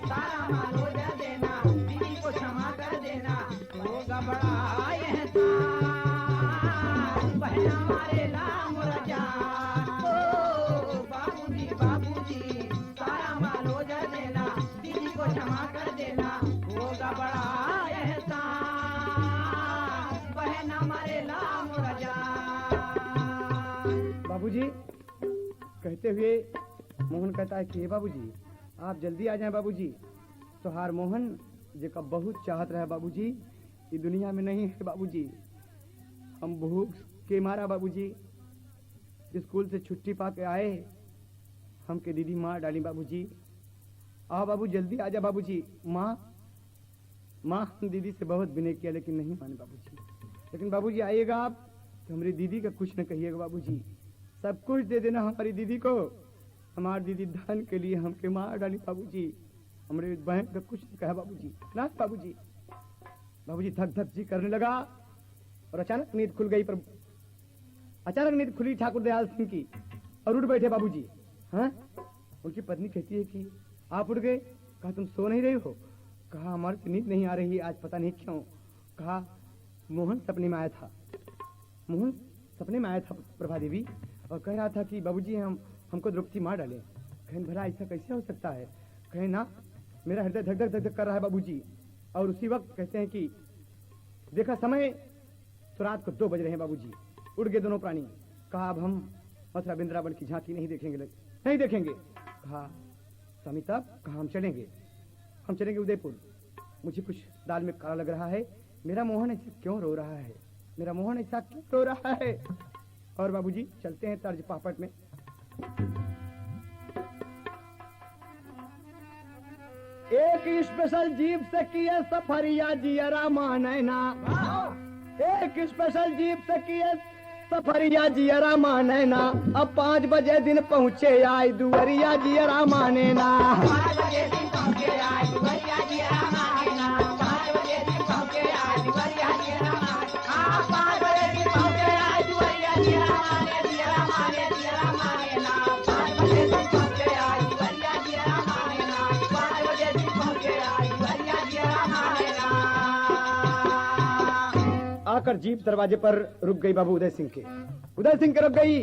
सारा मालो जर देना दीदी को क्षमा कर देना होगा बड़ा यह बहना मारे ला मोरा जान ओ बाबूजी बाबूजी सारा मालो जर देना दीदी को क्षमा कर देना होगा बड़ा एहसान बहना मारे ला मोरा जान। बाबूजी कहते हुए मोहन कहता है कि हे बाबूजी आप जल्दी आ जाएं बाबूजी तोहार मोहन जेका बहुत चाहत रहे बाबूजी ये दुनिया में नहीं है बाबूजी हम भूख के मारा बाबूजी स्कूल से छुट्टी पा के आए हमके दीदी मार डाली बाबूजी आओ बाबू जल्दी आजा बाबूजी माँ हम दीदी से बहुत विनय किया लेकिन नहीं माने बाबूजी लेकिन बाबूजी आइएगा आप तो हमारी दीदी का कुछ न कहिएगा बाबूजी सब कुछ दे देना हमारी दीदी को हमारी दीदी धन के लिए हमके मार डाली बाबूजी हमारे बहन का कुछ न कहा बाबूजी ना बाबूजी बाबूजी धक धक जी करने लगा और अचानक नींद खुल गई पर अचानक नींद खुली ठाकुर दयाल सिंह की और उठ बैठे बाबूजी हाँ उनकी पत्नी कहती है कि आप उठ गए कहा तुम सो नहीं रही हो कहा हमारी तो नींद नहीं आ रही आज पता नहीं क्यों कहा मोहन सपने में आया था मोहन सपने में आया था प्रभा देवी और कह रहा था कि बाबूजी हमको द्रौपदी मार डाले कहें भला ऐसा कैसे हो सकता है कहें ना मेरा हृदय धक धक धक धक कर रहा है बाबूजी और उसी वक्त कहते हैं कि देखा समय तो रात को 2 बज रहे हैं बाबूजी उड़ गए दोनों प्राणी कहा अब हम मथुरा वृंदावन की झांकी नहीं देखेंगे कहा स्वामी तब कहा हम चलेंगे उदयपुर मुझे कुछ दाल में काला लग रहा है मेरा मोहन ऐसा क्यों रो रहा है मेरा मोहन ऐसा क्यों रो रहा है और बाबूजी चलते हैं तर्ज पापट में एक स्पेशल जीप से किए सफरिया जियरा मानैना एक स्पेशल जीप से किए सफरिया जियरा मानैना अब 5 बजे दिन पहुँचे आई दुवरिया जियरा मानेना 5 बजे दिन पहुँचे आई दुवरिया जियरा मानेना 5 बजे दिन पहुँचे आई दुवरिया जियरा मानेना 5 बजे दिन पहुँचे आई दुवरिया जियरा मानेना 5 बजे दिन पहुँचे आई दुवरिया जियरा मानेना 5 बजे दिन पहुँचे आई दुवरिया जियरा मानेना। आकर जीप दरवाजे पर रुक गई बाबू उदय सिंह के रुक गई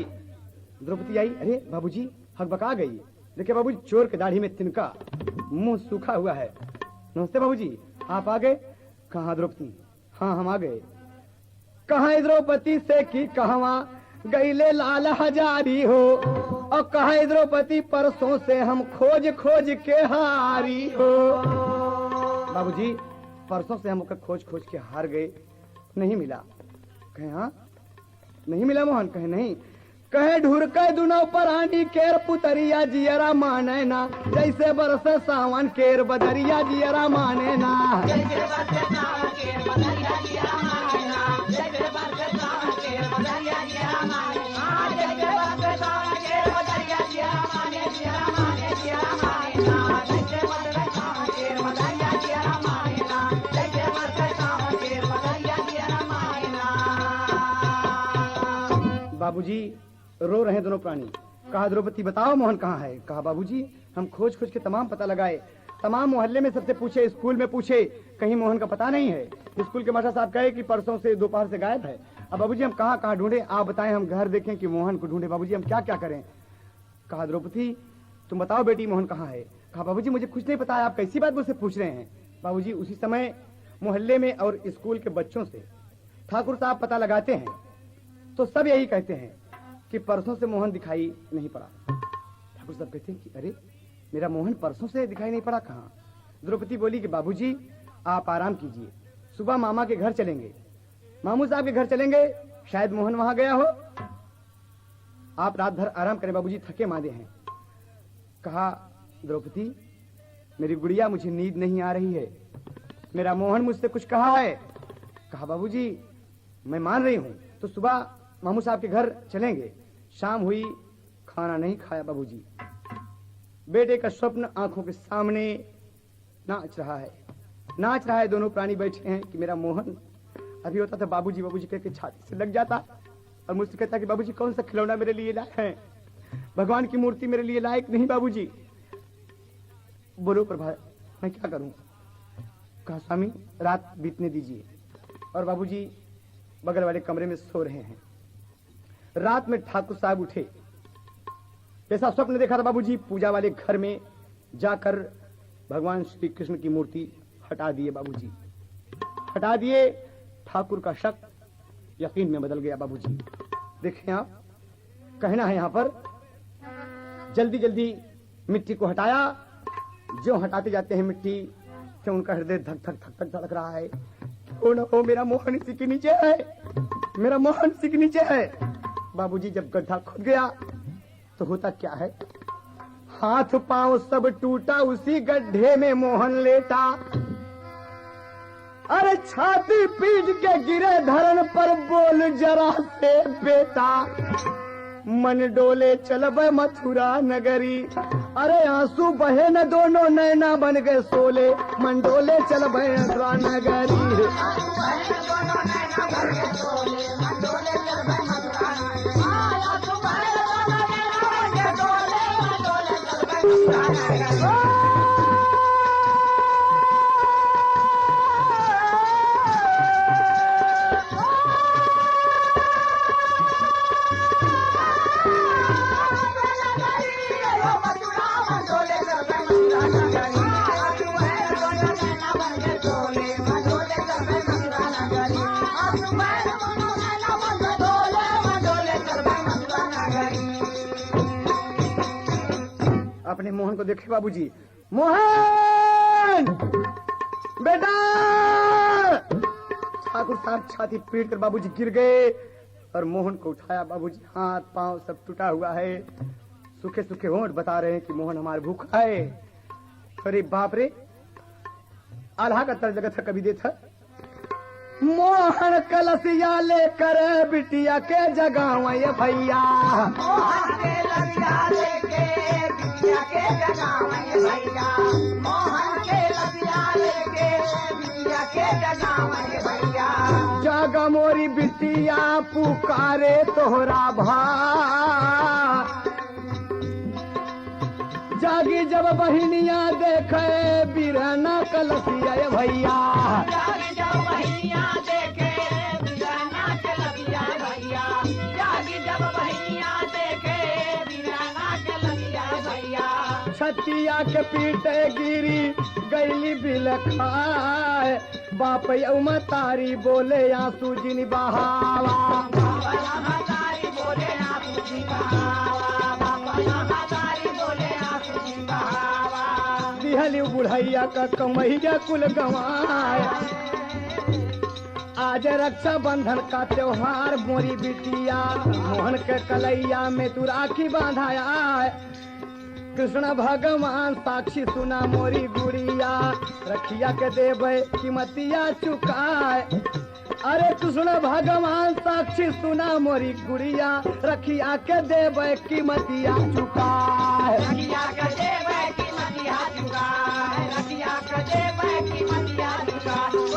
द्रौपदी आई अरे बाबूजी हकबका गई देखिए बाबूजी चोर के दाढ़ी में तिनका मुंह सूखा हुआ है नमस्ते बाबूजी आप आ गए कहाँ द्रौपदी हाँ हम आ गए कहाँ द्रौपदी से की कहवा गईले लाल हजारी हो और कहा द्रौपदी परसों से हम खोज खोज के हारी हो। बाबूजी परसों से हम खोज खोज के हार गए, नहीं मिला। कहे हाँ नहीं मिला मोहन? कहे नहीं। कहे ढूर के दुनो परानी केर पुतरिया जियरा माने ना, जैसे बरसे सावन केर बदरिया जियरा माने ना। बाबूजी रो रहे दोनों प्राणी। कहा द्रौपदी बताओ मोहन कहाँ है? कहा बाबूजी हम खोज खोज के तमाम पता लगाए, तमाम मोहल्ले में सबसे पूछे, स्कूल में पूछे, कहीं मोहन का पता नहीं है। स्कूल के मास्टर साहब कहे कि परसों से दोपहर से गायब है। अब बाबूजी हम कहाँ कहाँ ढूंढे, आप बताएं, हम घर देखें कि मोहन को ढूंढे? बाबूजी हम क्या क्या करें? कहा द्रौपदी तुम बताओ बेटी मोहन कहाँ है? कहा बाबूजी मुझे कुछ नहीं पता है, आप कैसी बात मुझसे पूछ रहे हैं? बाबूजी उसी समय मोहल्ले में और स्कूल के बच्चों से ठाकुर साहब पता लगाते हैं तो सब यही कहते हैं कि परसों से मोहन दिखाई नहीं पड़ा। ठाकुर साहब कहते हैं कि अरे मेरा मोहन परसों से दिखाई नहीं पड़ा, कहाँ? द्रौपदी बोली कि बाबूजी आप आराम कीजिए, सुबह मामा के घर चलेंगे, मामू साहब के घर चलेंगे, शायद मोहन वहां गया हो, आप रात भर आराम करें, बाबूजी थके मांदे हैं। कहा द्रौपदी मेरी गुड़िया मुझे नींद नहीं आ रही है, मेरा मोहन मुझसे कुछ कहा है। कहा बाबूजी मैं मान रही हूं, तो सुबह मामू साहब के घर चलेंगे। शाम हुई, खाना नहीं खाया बाबूजी। बेटे का स्वप्न आंखों के सामने नाच रहा है। दोनों प्राणी बैठे हैं कि मेरा मोहन अभी होता था बाबूजी बाबूजी कहकर छाती से लग जाता और मुझसे कहता कि बाबूजी कौन सा खिलौना मेरे लिए लाए हैं, भगवान की मूर्ति मेरे लिए लायक नहीं बाबूजी। बोलो प्रभा मैं क्या करूं? कहा स्वामी रात बीतने दीजिए। और बाबूजी बगल वाले कमरे में सो रहे हैं। रात में ठाकुर साहब उठे, ऐसा स्वप्न देखा था बाबूजी, पूजा वाले घर में जाकर भगवान श्री कृष्ण की मूर्ति हटा दिए बाबूजी, हटा दिए। ठाकुर का शक यकीन में बदल गया बाबूजी। देखें आप, कहना है यहां पर जल्दी जल्दी मिट्टी को हटाया। जो हटाते जाते हैं मिट्टी क्यों उनका हृदय धक धक धक धक धड़क रहा है। क्यों ना हो मेरा मोहन इसी के नीचे है, मेरा मोहन इसी के नीचे है। बाबूजी जब गड्ढा खुद गया तो होता क्या है, हाथ पांव सब टूटा, उसी गड्ढे में मोहन लेटा। अरे छाती पीट के गिरे धरन पर, बोल जरा से बेटा, मन डोले चलब मथुरा नगरी। अरे आंसू बहे न दोनों नैना बन गए सोले, मन डोले चलब मथुरा नगरी। अपने मोहन को देखे बाबूजी, मोहन बेटा। ठाकुर साहब छाती पीट कर बाबूजी गिर गए और मोहन को उठाया बाबूजी, हाथ पांव सब टूटा हुआ है, सूखे सूखे होंठ बता रहे हैं कि मोहन हमारे भूखा है। अरे बाप रे, आल्हा का तर्ज जगत कभी देखा। मोहन कलसिया लेकर बिटिया के जगावे भैया, मोहन के लसिया लेके बिटिया के जगावे भैया, मोहन के लसिया लेके बिटिया के जगावे भैया। जागा मोरी बिटिया पुकारे तोहरा भा, जागी जब बहिनिया देखे बिरना कलसिया भैया, जागी जब बहिनिया देखे बिरना कलसिया भैया, जागी जब बहिनिया देखे बिरना कलसिया भैया। छतिया के पीटे गिरी गैली बिलखाए, बाप मतारी बोले आंसू जिन बहावा, मतारी बोले आंसू जिन बहावा, बहावा दिहली बुढ़ैया का कमैया कुल गंवाए। आज रक्षा बंधन का त्योहार मोरी बिटिया मोहन के कलैया में तू राखी बांधाया। कृष्ण भगवान साक्षी सुना मोरी गुड़िया रखिया के देवे कीमतिया चुकाए। अरे कृष्ण भगवान साक्षी सुना मोरी गुड़िया रखिया के देवे कीमतिया चुकाए। रखिया के देवे कीमतिया चुकाए। रखिया के देवे कीमतिया चुकाए।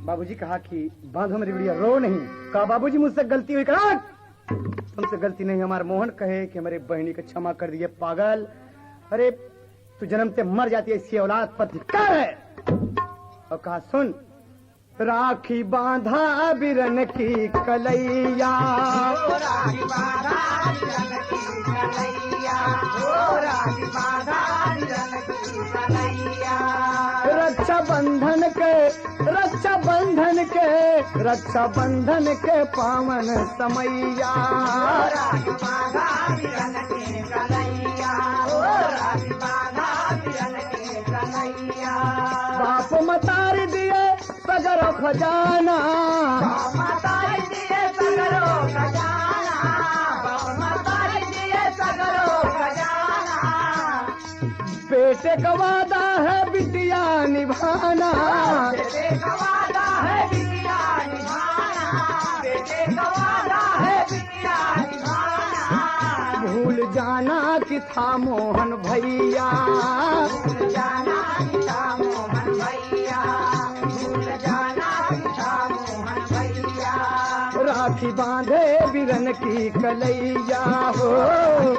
बाबूजी कहा कि बांधो मेरी गुड़िया, रो नहीं। कहा बाबूजी मुझसे गलती हुई। कहा तुमसे गलती नहीं, हमारे मोहन कहे कि हमारे बहनी को क्षमा कर दिए। पागल, अरे तू जन्मते मर जाती है, इसकी औलाद पर धिक्कार है। और कहा सुन, राखी बांधा बिरन की कलैया, राखी बांधा बिरन की कलैया, राखी बांधा बिरन की कलैया। रक्षा बंधन के पावन समैया, राखी बांधा बिरन की कलैया, राखी बांधा बिरन की कलैया। बाप मतारी दिए सगरो खजाना, बाप मतारी दिए सगरो खजाना, बाप मतारी दिए सगरो खजाना। बेटे का वादा है बिटिया निभाना, बेटे का वादा है बिटिया निभाना, बेटे का वादा है बिटिया निभाना। भूल जाना कि था मोहन भैया, भूल जाना कि था मोहन भैया, भूल जाना कि था मोहन भैया। राखी बांधे बिरन की कलैया हो,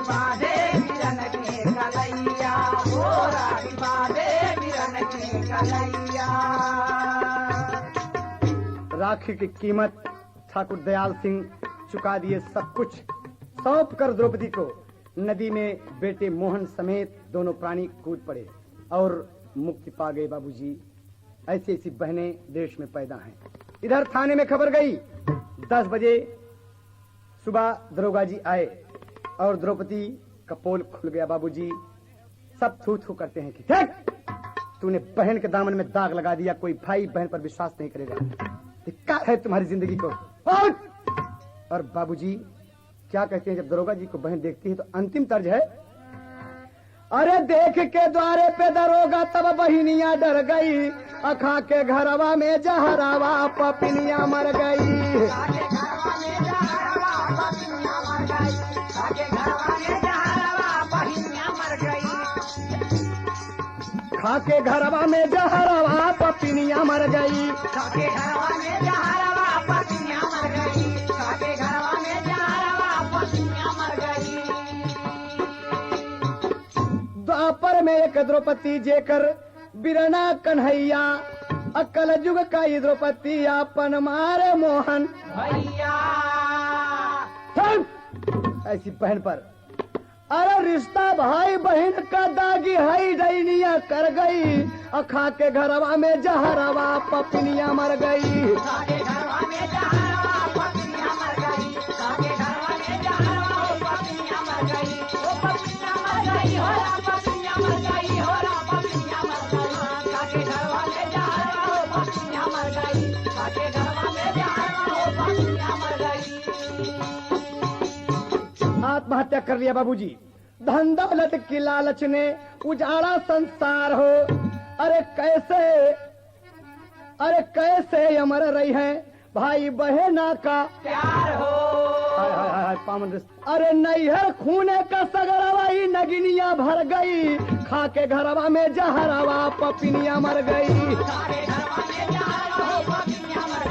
बांधे बिरन की कलैया हो, राखी बांधे बिरन की कलैया। राखी की कीमत ठाकुर दयाल सिंह चुका दिए सब कुछ। सौंप कर द्रौपदी को नदी में बेटे मोहन समेत दोनों प्राणी कूद पड़े और मुक्ति पा गए। बाबूजी, ऐसी ऐसी बहनें देश में पैदा हैं। इधर थाने में खबर गई, 10 बजे सुबह दरोगा जी आए और द्रौपदी का पोल खुल गया। बाबूजी सब थू थू करते हैं कि देख, तूने बहन के दामन में दाग लगा दिया, कोई भाई बहन पर विश्वास नहीं करेगा, धिक्कार है तुम्हारी जिंदगी को। और बाबूजी क्या कहते हैं, जब दरोगा जी को बहन देखती है तो अंतिम तर्ज है, अरे देख के द्वारे पे दरोगा तब बहिनिया डर गई, अखा के घरवा में जहरावा पपिनिया मर गई। आगे घरवा में जहरवा पपिनिया मर गई, आगे घरवा में जहरवा पपिनिया मर गई। खा के घरवा में जहरावा पपिनिया मर गई, आगे घरवा में जहरवा पपिनिया मर गई, आगे घरवा में जहरवा पपिनिया मर गई। द्वापर में एक द्रौपदी जेकर बिरना कन्हैया, अकल जुग का ये द्रौपदी अपन मारे मोहन भैया। ऐसी बहन पर, अरे रिश्ता भाई बहन का दागी है डैनिया कर गई, अखा के घरवा में जहरवा पपिनिया मर गई। आगे घरवा में जहरवा पपिनिया मर गई, आगे घरवा में जहरवा पपिनिया मर गई। ओ पपिनिया मर गई, हो रा पपिनिया मर गई, हो रा पपिनिया मर गई। आगे घरवा में जहरवा पपिनिया मर गई, आगे घरवा में जहरवा पपिनिया मर गई। आत्महत्या कर लिया बाबूजी। धन दौलत की लालच ने उजाड़ा संसार हो, अरे कैसे अमर रही है भाई बहना का प्यार हो। हाय हाय हाय पावन रिश्ता। अरे नैहर खूने का सगरवा ही नगिनिया भर गई, खा के घरवा में जहरवा पपिनिया मर गई। आगे घरवा में जहरवा पपिनिया मर